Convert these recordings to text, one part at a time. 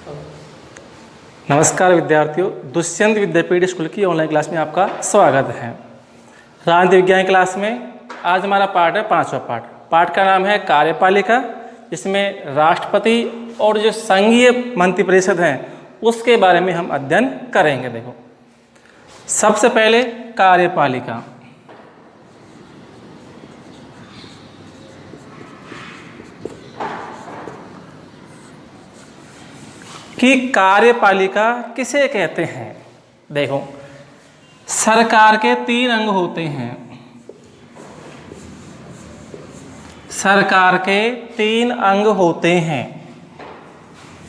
नमस्कार विद्यार्थियों, दुष्यंत विद्यापीठ स्कूल की ऑनलाइन क्लास में आपका स्वागत है। राजनीति विज्ञान क्लास में आज हमारा पाठ है पांचवा पाठ। पाठ का नाम है कार्यपालिका, जिसमें राष्ट्रपति और जो संघीय मंत्रिपरिषद हैं उसके बारे में हम अध्ययन करेंगे। देखो, सबसे पहले कार्यपालिका। कि कार्यपालिका किसे कहते हैं। देखो, सरकार के 3 अंग होते हैं। सरकार के 3 अंग होते हैं।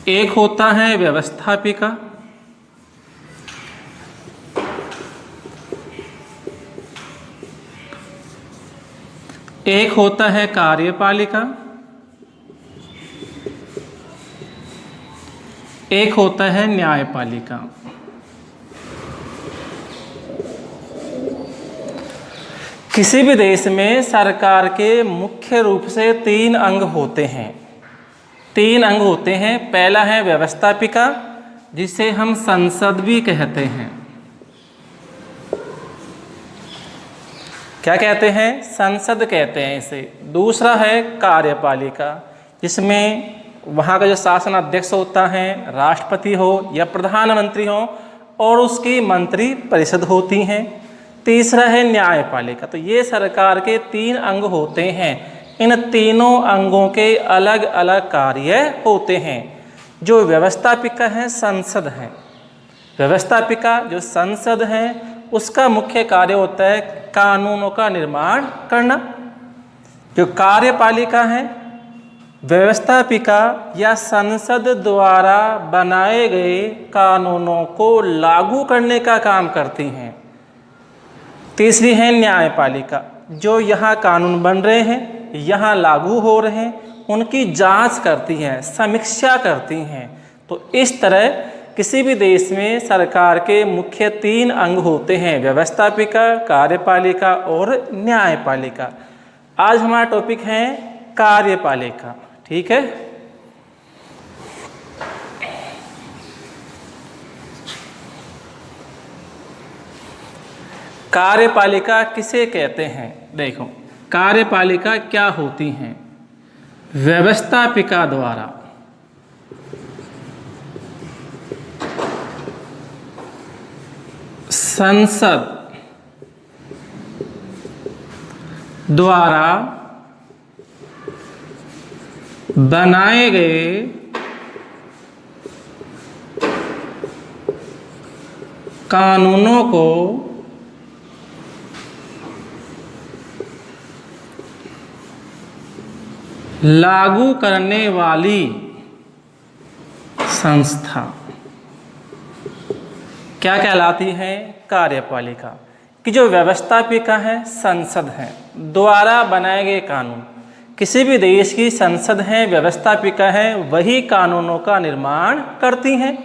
एक होता है व्यवस्थापिका, एक होता है कार्यपालिका, एक होता है न्यायपालिका। किसी भी देश में सरकार के मुख्य रूप से 3 अंग होते हैं। 3 अंग होते हैं। पहला है व्यवस्थापिका, जिसे हम संसद भी कहते हैं। क्या कहते हैं? संसद कहते हैं इसे। दूसरा है कार्यपालिका, जिसमें वहाँ का जो शासन अध्यक्ष होता है, राष्ट्रपति हो या प्रधानमंत्री हो, और उसकी मंत्री परिषद होती हैं। तीसरा है न्यायपालिका। तो ये सरकार के 3 अंग होते हैं। इन तीनों अंगों के अलग अलग कार्य होते हैं। जो व्यवस्थापिका है, संसद है। व्यवस्थापिका जो संसद है, उसका मुख्य कार्य होता है कानूनों का निर्माण करना। जो कार्यपालिका है, व्यवस्थापिका या संसद द्वारा बनाए गए कानूनों को लागू करने का काम करती हैं। तीसरी है न्यायपालिका, जो यहाँ कानून बन रहे हैं, यहाँ लागू हो रहे हैं, उनकी जांच करती हैं, समीक्षा करती हैं। तो इस तरह किसी भी देश में सरकार के मुख्य 3 अंग होते हैं: व्यवस्थापिका, कार्यपालिका और न्यायपालिका। आज हमारा टॉपिक है कार्यपालिका। ठीक है। कार्यपालिका किसे कहते हैं? देखो, कार्यपालिका क्या होती हैं? व्यवस्थापिका द्वारा संसद द्वारा बनाए गए कानूनों को लागू करने वाली संस्था क्या कहलाती है? कार्यपालिका। कि जो व्यवस्थापिका है, संसद है, द्वारा बनाए गए कानून, किसी भी देश की संसद है, व्यवस्थापिका है, वही कानूनों का निर्माण करती हैं।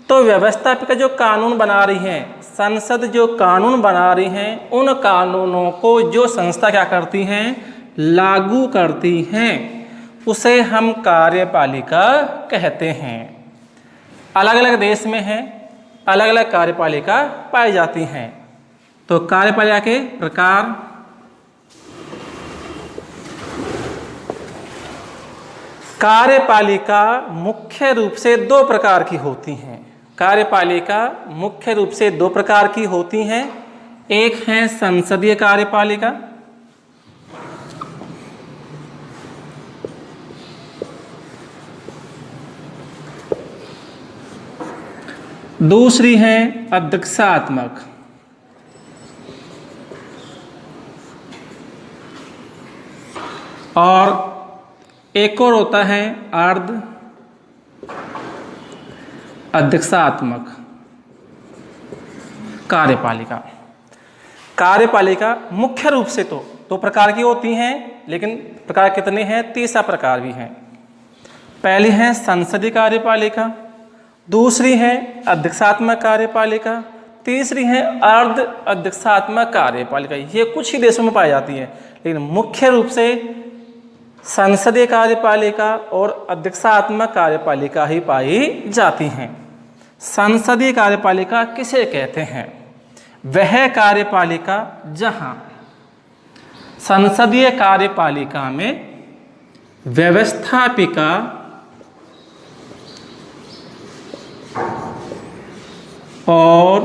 तो व्यवस्थापिका जो कानून बना रही हैं, संसद जो कानून बना रही हैं, उन कानूनों को जो संस्था क्या करती हैं? लागू करती हैं। उसे हम कार्यपालिका कहते हैं। अलग अलग देश में है, अलग अलग कार्यपालिका पाई जाती हैं। तो कार्यपालिका के प्रकार: कार्यपालिका मुख्य रूप से 2 प्रकार की होती हैं। कार्यपालिका मुख्य रूप से 2 प्रकार की होती हैं। एक है संसदीय कार्यपालिका, दूसरी है अध्यक्षात्मक। और एक और होता है अर्ध अध्यक्षात्मक कार्यपालिका। कार्यपालिका मुख्य रूप से तो 2 प्रकार की होती हैं, लेकिन प्रकार कितने हैं? 3रा प्रकार भी हैं। पहली है संसदीय कार्यपालिका, दूसरी है अध्यक्षात्मक कार्यपालिका, तीसरी है अर्ध अध्यक्षात्मक कार्यपालिका। ये कुछ ही देशों में पाई जाती है, लेकिन मुख्य रूप से संसदीय कार्यपालिका और अध्यक्षात्मक कार्यपालिका ही पाई जाती हैं। संसदीय कार्यपालिका किसे कहते हैं? वह कार्यपालिका जहां संसदीय कार्यपालिका में व्यवस्थापिका और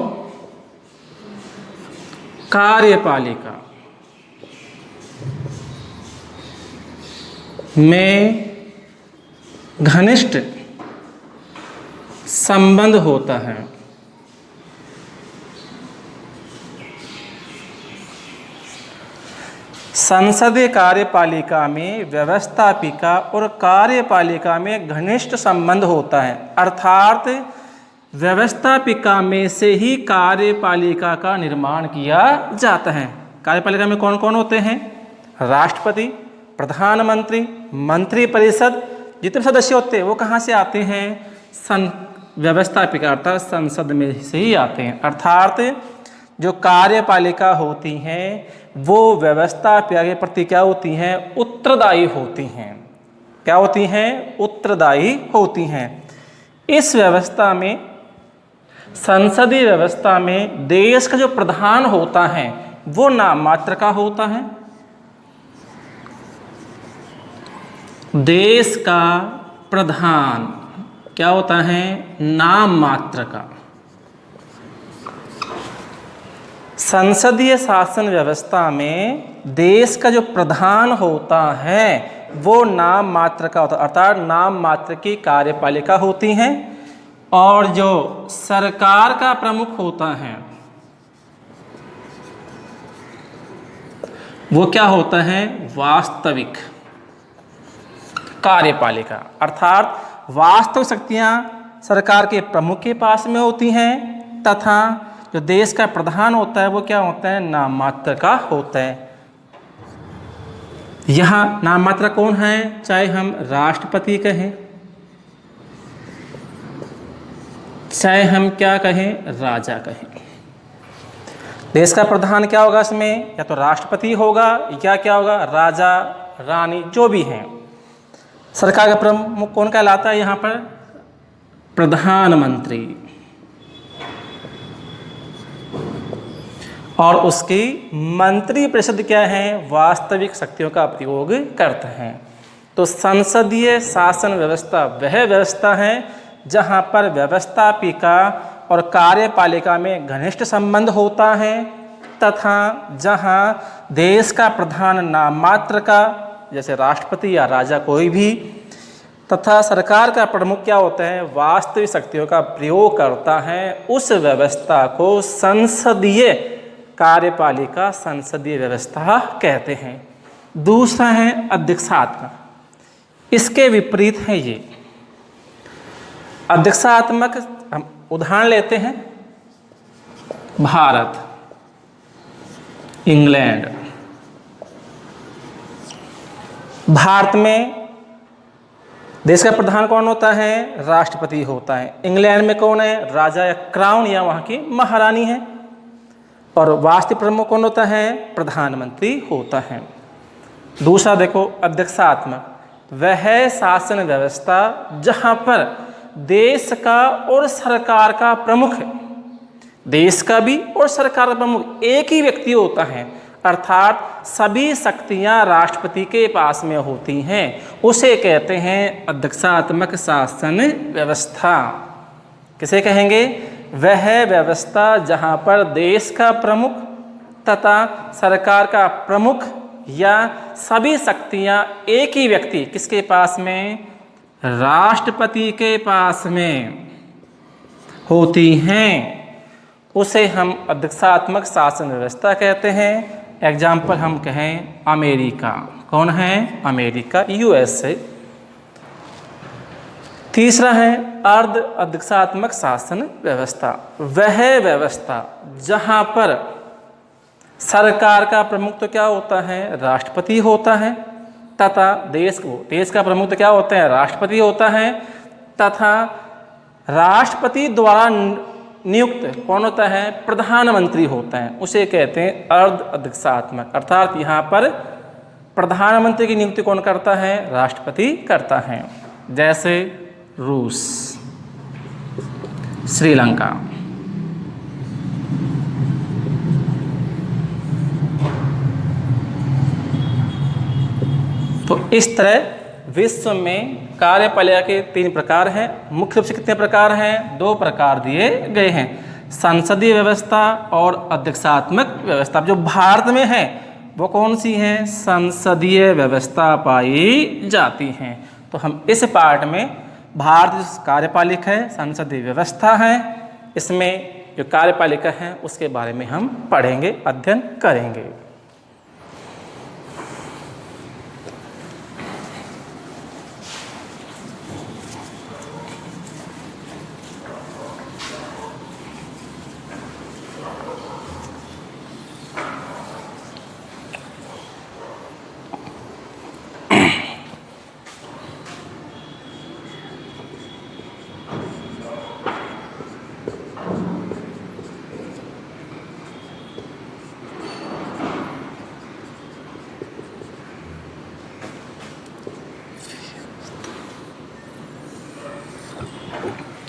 कार्यपालिका में घनिष्ठ संबंध होता है। संसदीय कार्यपालिका में व्यवस्थापिका और कार्यपालिका में घनिष्ठ संबंध होता है, अर्थात व्यवस्थापिका में से ही कार्यपालिका का निर्माण किया जाता है। कार्यपालिका में कौन कौन होते हैं? राष्ट्रपति, प्रधानमंत्री, मंत्रिपरिषद, जितने सदस्य होते हैं वो कहाँ से आते हैं? व्यवस्थापिका अर्थात संसद में से ही आते हैं। अर्थात जो कार्यपालिका होती हैं वो व्यवस्थापिका के प्रति क्या होती हैं? उत्तरदायी होती हैं। क्या होती हैं? उत्तरदायी होती हैं। इस व्यवस्था में, संसदीय व्यवस्था में देश का जो प्रधान होता है वो नाम मात्र का होता है। देश का प्रधान क्या होता है? नाम मात्र का। संसदीय शासन व्यवस्था में देश का जो प्रधान होता है वो नाम मात्र का होता है, अर्थात नाम मात्र की कार्यपालिका होती हैं। और जो सरकार का प्रमुख होता है वो क्या होता है? वास्तविक कार्यपालिका, अर्थात वास्तविक शक्तियां सरकार के प्रमुख के पास में होती हैं तथा जो देश का प्रधान होता है वो क्या होता है? नाम मात्र का होता है। यहाँ नाम मात्र कौन है? चाहे हम राष्ट्रपति कहें, चाहे हम क्या कहें? राजा कहें। देश का प्रधान क्या होगा इसमें? या तो राष्ट्रपति होगा या क्या होगा? राजा, रानी, जो भी हैं। सरकार का प्रमुख कौन कहलाता है यहाँ पर? प्रधानमंत्री। और उसकी मंत्रिपरिषद क्या है? वास्तविक शक्तियों का प्रयोग करते हैं। तो संसदीय शासन व्यवस्था वह व्यवस्था है जहाँ पर व्यवस्थापिका और कार्यपालिका में घनिष्ठ संबंध होता है तथा जहाँ देश का प्रधान नाम मात्र का, जैसे राष्ट्रपति या राजा कोई भी, तथा सरकार का प्रमुख क्या होता है? वास्तविक शक्तियों का प्रयोग करता है। उस व्यवस्था को संसदीय कार्यपालिका, संसदीय व्यवस्था कहते हैं। दूसरा है अध्यक्षात्मक। इसके विपरीत है ये अध्यक्षात्मक। हम उदाहरण लेते हैं, भारत, इंग्लैंड। भारत में देश का प्रधान कौन होता है? राष्ट्रपति होता है। इंग्लैंड में कौन है? राजा या क्राउन या वहाँ की महारानी है। और वास्तविक प्रमुख कौन होता है? प्रधानमंत्री होता है। दूसरा देखो अध्यक्षात्मक, वह शासन व्यवस्था जहाँ पर देश का और सरकार का प्रमुख, देश का भी और सरकार का प्रमुख एक ही व्यक्ति होता है, अर्थात सभी शक्तियां राष्ट्रपति के पास में होती हैं, उसे कहते हैं अध्यक्षात्मक शासन व्यवस्था। किसे कहेंगे? वह व्यवस्था जहां पर देश का प्रमुख तथा सरकार का प्रमुख या सभी शक्तियां एक ही व्यक्ति किसके पास में? राष्ट्रपति के पास में होती हैं, उसे हम अध्यक्षात्मक शासन व्यवस्था कहते हैं। एग्जाम्पल हम कहें अमेरिका। कौन है? America, USA. तीसरा है अर्ध अध्यक्षात्मक शासन व्यवस्था। वह व्यवस्था जहां पर सरकार का प्रमुख तो क्या होता है? राष्ट्रपति होता है तथा देश का प्रमुख तो क्या होता है? राष्ट्रपति होता है तथा राष्ट्रपति द्वारा नियुक्त कौन होता है? प्रधानमंत्री होता है। उसे कहते हैं अर्ध अध्यक्षात्मक। अर्थात यहाँ पर प्रधानमंत्री की नियुक्ति कौन करता है? राष्ट्रपति करता है। जैसे रूस, श्रीलंका। तो इस तरह विश्व में कार्यपालिका के 3 प्रकार हैं। मुख्य रूप से कितने प्रकार हैं? 2 प्रकार दिए गए हैं, संसदीय व्यवस्था और अध्यक्षात्मक व्यवस्था। जो भारत में है वो कौन सी है? संसदीय व्यवस्था पाई जाती हैं। तो हम इस पार्ट में भारत जो कार्यपालिका है, संसदीय व्यवस्था है, इसमें जो कार्यपालिका है उसके बारे में हम पढ़ेंगे, अध्ययन करेंगे।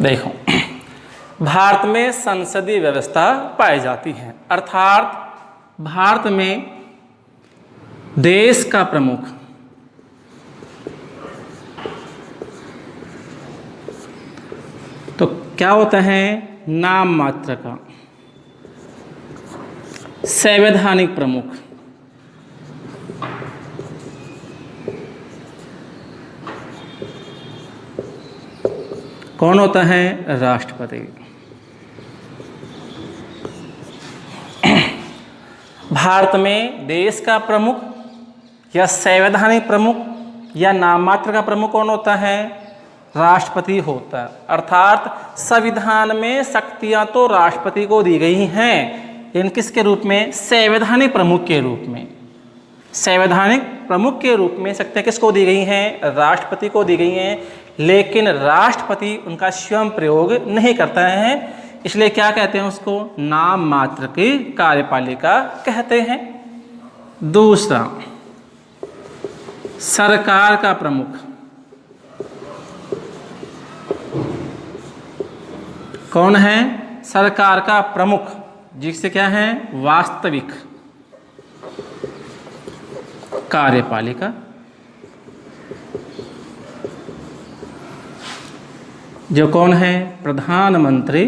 देखो, भारत में संसदीय व्यवस्था पाई जाती है, अर्थात भारत में देश का प्रमुख तो क्या होता है? नाम मात्र का संवैधानिक प्रमुख कौन होता है? राष्ट्रपति। भारत में देश का प्रमुख या संवैधानिक प्रमुख या नाम मात्र का प्रमुख कौन होता है? राष्ट्रपति होता है। अर्थात संविधान में शक्तियां तो राष्ट्रपति को दी गई हैं, लेकिन किसके रूप में? संवैधानिक प्रमुख के रूप में। संवैधानिक प्रमुख के रूप में शक्तियां किसको दी गई हैं? राष्ट्रपति को दी गई हैं, लेकिन राष्ट्रपति उनका स्वयं प्रयोग नहीं करता है, इसलिए क्या कहते हैं उसको? नाम मात्र की कार्यपालिका कहते हैं। दूसरा, सरकार का प्रमुख कौन है? सरकार का प्रमुख, जिससे क्या है? वास्तविक कार्यपालिका। जो कौन है? प्रधानमंत्री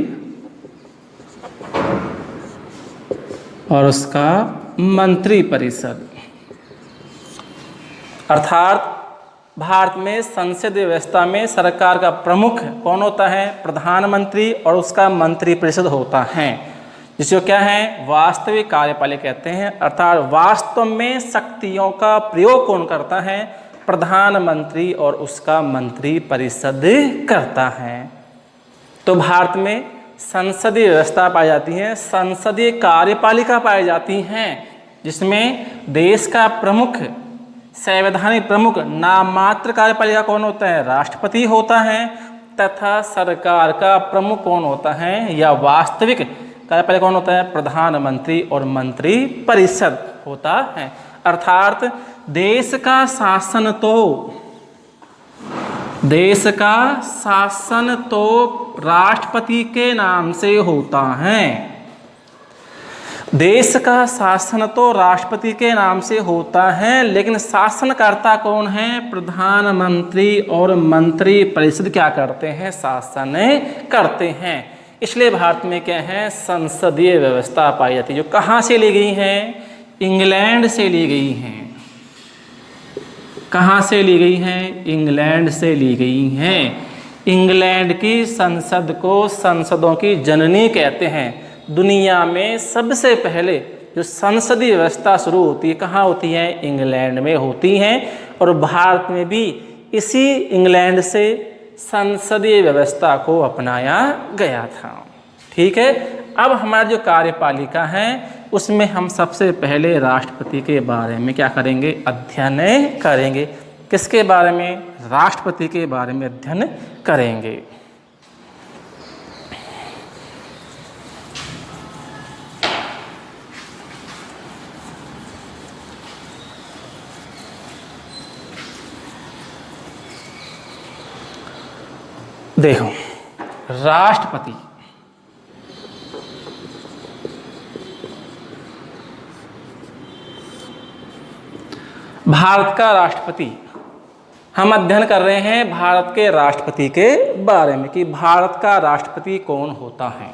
और उसका मंत्री परिषद। अर्थात भारत में संसदीय व्यवस्था में सरकार का प्रमुख कौन होता है? प्रधानमंत्री और उसका मंत्री परिषद होता है, जिसको क्या है? वास्तविक कार्यपालिका कहते हैं। अर्थात वास्तव में शक्तियों का प्रयोग कौन करता है? प्रधानमंत्री और उसका मंत्री परिषद करता है। तो भारत में संसदीय व्यवस्था पाई जाती है, संसदीय कार्यपालिका पाई जाती हैं, जिसमें देश का प्रमुख, संवैधानिक प्रमुख, नाम मात्र कार्यपालिका कौन होता है? राष्ट्रपति होता है, तथा सरकार का प्रमुख कौन होता है या वास्तविक कार्यपालिका कौन होता है? प्रधानमंत्री और मंत्री परिषद होता है। अर्थात देश का शासन तो राष्ट्रपति के नाम से होता है। देश का शासन तो राष्ट्रपति के नाम से होता है, लेकिन शासनकर्ता कौन है? प्रधानमंत्री और मंत्री परिषद क्या करते हैं? शासन करते हैं। इसलिए भारत में क्या है? संसदीय व्यवस्था पाई जाती है, जो कहाँ से ली गई है? इंग्लैंड से ली गई हैं। कहाँ से ली गई हैं? इंग्लैंड से ली गई हैं। इंग्लैंड की संसद को संसदों की जननी कहते हैं। दुनिया में सबसे पहले जो संसदीय व्यवस्था शुरू होती है कहाँ होती है? इंग्लैंड में होती हैं, और भारत में भी इसी इंग्लैंड से संसदीय व्यवस्था को अपनाया गया था। ठीक है, अब हमारा जो कार्यपालिका है उसमें हम सबसे पहले राष्ट्रपति के बारे में क्या करेंगे? अध्ययन करेंगे। किसके बारे में? राष्ट्रपति के बारे में अध्ययन करेंगे। देखो, राष्ट्रपति भारत का राष्ट्रपति, हम अध्ययन कर रहे हैं भारत के राष्ट्रपति के बारे में कि भारत का राष्ट्रपति कौन होता है।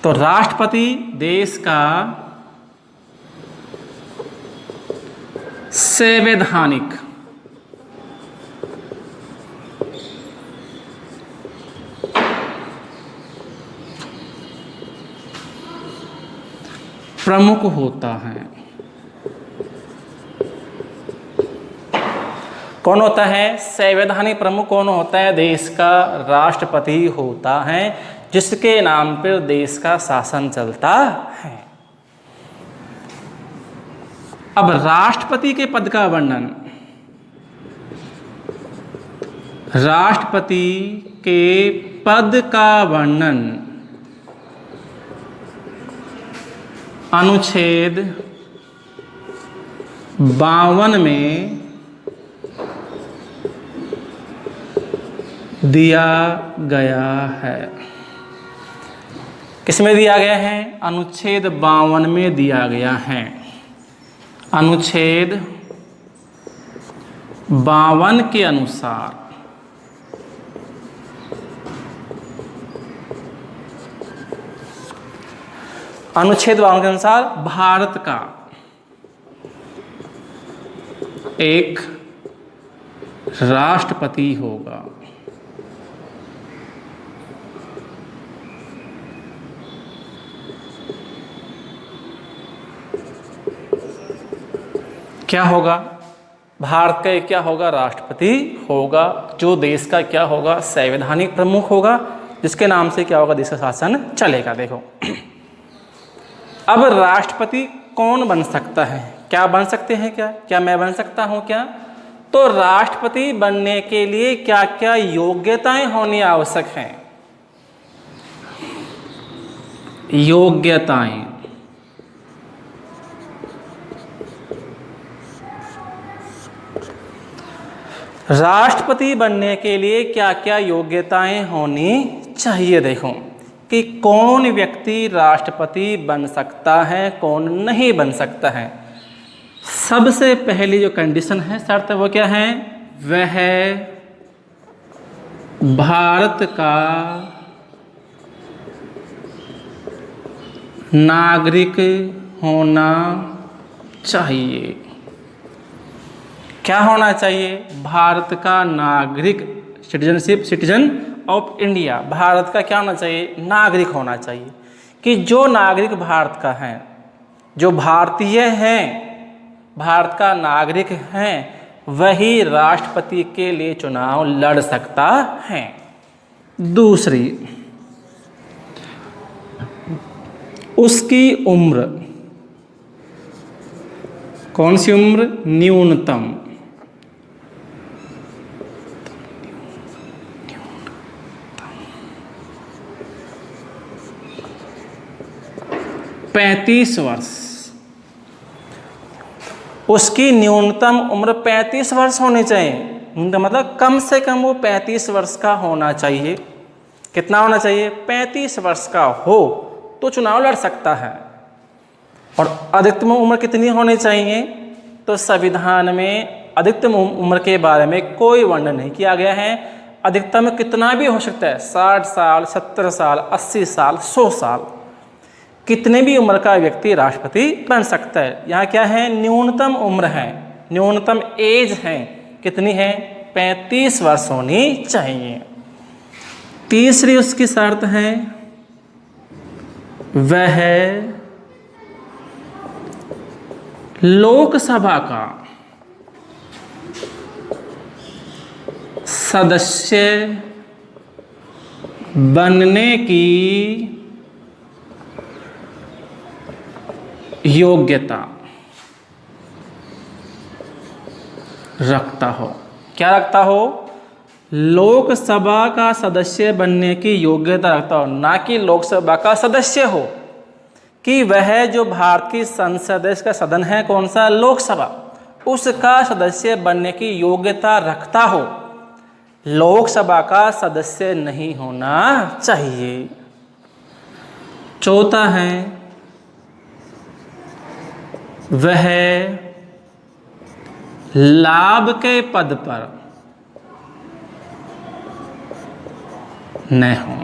तो राष्ट्रपति देश का संवैधानिक प्रमुख होता है। कौन होता है? संवैधानिक प्रमुख कौन होता है? देश का राष्ट्रपति होता है, जिसके नाम पर देश का शासन चलता है। अब राष्ट्रपति के पद का वर्णन, राष्ट्रपति के पद का वर्णन अनुच्छेद 52 में दिया गया है। किसमें दिया गया है? अनुच्छेद 52 में दिया गया है। अनुच्छेद 52 के अनुसार भारत का एक राष्ट्रपति होगा। क्या होगा? भारत का क्या होगा? राष्ट्रपति होगा, जो देश का क्या होगा? संवैधानिक प्रमुख होगा, जिसके नाम से क्या होगा? देश का शासन चलेगा। देखो, अब राष्ट्रपति कौन बन सकता है? क्या बन सकते हैं? क्या मैं बन सकता हूं क्या? तो राष्ट्रपति बनने के लिए क्या क्या योग्यताएं होनी आवश्यक हैं? योग्यताएं, राष्ट्रपति बनने के लिए क्या क्या योग्यताएं होनी चाहिए? देखो कि कौन व्यक्ति राष्ट्रपति बन सकता है, कौन नहीं बन सकता है। सबसे पहली जो कंडीशन है, शर्त, वो क्या है? वह भारत का नागरिक होना चाहिए। क्या होना चाहिए? भारत का नागरिक, सिटीजन ऑफ इंडिया। भारत का क्या होना चाहिए? नागरिक होना चाहिए। कि जो नागरिक भारत का है, जो भारतीय हैं, भारत का नागरिक हैं, वही राष्ट्रपति के लिए चुनाव लड़ सकता है। दूसरी, उसकी उम्र, कौन सी उम्र? न्यूनतम 35 वर्ष। उसकी न्यूनतम उम्र 35 वर्ष होनी चाहिए। मतलब कम से कम वो 35 वर्ष का होना चाहिए। कितना होना चाहिए? 35 वर्ष का हो तो चुनाव लड़ सकता है। और अधिकतम उम्र कितनी होनी चाहिए? तो संविधान में अधिकतम उम्र के बारे में कोई वर्णन नहीं किया गया है। अधिकतम कितना भी हो सकता है, 60 साल, 70 साल, 80 साल, 100 साल, कितने भी उम्र का व्यक्ति राष्ट्रपति बन सकता है। यहाँ क्या है? न्यूनतम उम्र है, न्यूनतम एज है, कितनी है? 35 वर्ष होनी चाहिए। तीसरी उसकी शर्त है, वह लोकसभा का सदस्य बनने की योग्यता रखता हो। क्या रखता हो? लोकसभा का सदस्य बनने की योग्यता रखता हो, ना कि लोकसभा का सदस्य हो, कि वह जो भारत की संसद का सदन है, कौन सा? लोकसभा, उसका सदस्य बनने की योग्यता रखता हो। लोकसभा का सदस्य नहीं होना चाहिए। चौथा है वह लाभ के पद पर न हो।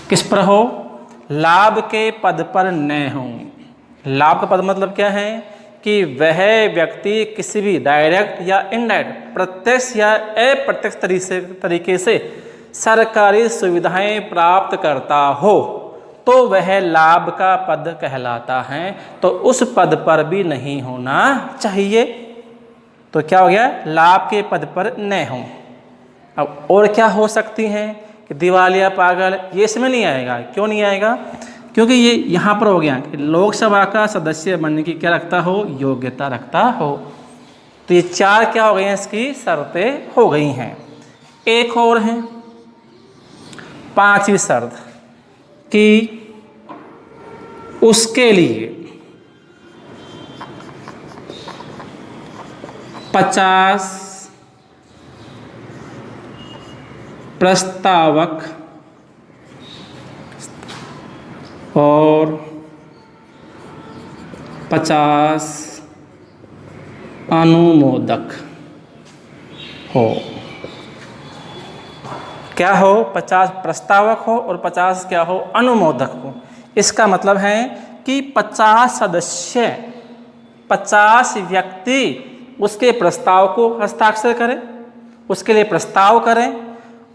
किस पर हो? लाभ के पद पर न हो। लाभ का पद मतलब क्या है कि वह व्यक्ति किसी भी डायरेक्ट या इनडायरेक्ट, प्रत्यक्ष या अप्रत्यक्ष तरीके से सरकारी सुविधाएं प्राप्त करता हो तो वह लाभ का पद कहलाता है। तो उस पद पर भी नहीं होना चाहिए। तो क्या हो गया? लाभ के पद पर न हो। अब और क्या हो सकती हैं कि दिवालिया, पागल, ये इसमें नहीं आएगा। क्यों नहीं आएगा? क्योंकि ये यहाँ पर हो गया कि लोकसभा का सदस्य बनने की क्या रखता हो? योग्यता रखता हो। तो ये चार क्या हो गई हैं? इसकी शर्तें हो गई हैं। एक और है, पांचवी शर्त कि उसके लिए 50 प्रस्तावक और 50 अनुमोदक हो। क्या हो? 50 प्रस्तावक हो और 50 क्या हो? अनुमोदक हो। इसका मतलब है कि 50 सदस्य, 50 व्यक्ति उसके प्रस्ताव को हस्ताक्षर करें, उसके लिए प्रस्ताव करें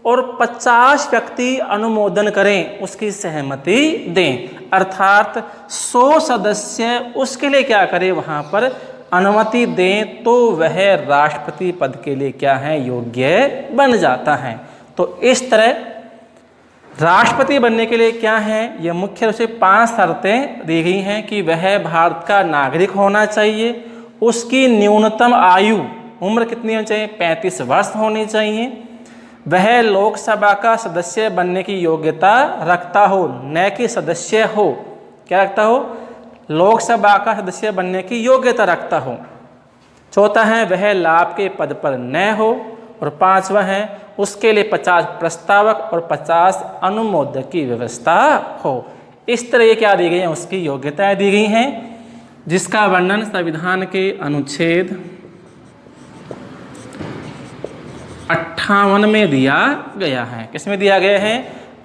और 50 व्यक्ति अनुमोदन करें, उसकी सहमति दें। अर्थात 100 सदस्य उसके लिए क्या करें? वहाँ पर अनुमति दें तो वह राष्ट्रपति पद के लिए क्या है? योग्य बन जाता है। तो इस तरह राष्ट्रपति बनने के लिए क्या है? यह मुख्य रूप से 5 शर्तें दी गई हैं कि वह भारत का नागरिक होना चाहिए, उसकी न्यूनतम आयु, उम्र कितनी होनी चाहिए? 35 वर्ष होनी चाहिए, वह लोकसभा का सदस्य बनने की योग्यता रखता हो, न कि सदस्य हो। क्या रखता हो? लोकसभा का सदस्य बनने की योग्यता रखता हो। चौथा है वह लाभ के पद पर न हो और पांचवा है उसके लिए 50 प्रस्तावक और 50 अनुमोदक की व्यवस्था हो। इस तरह ये क्या दी गई है? उसकी योग्यताएं दी गई हैं, जिसका वर्णन संविधान के अनुच्छेद 58 में दिया गया है। किसमें दिया गया है?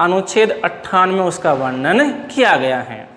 अनुच्छेद 58 में उसका वर्णन किया गया है।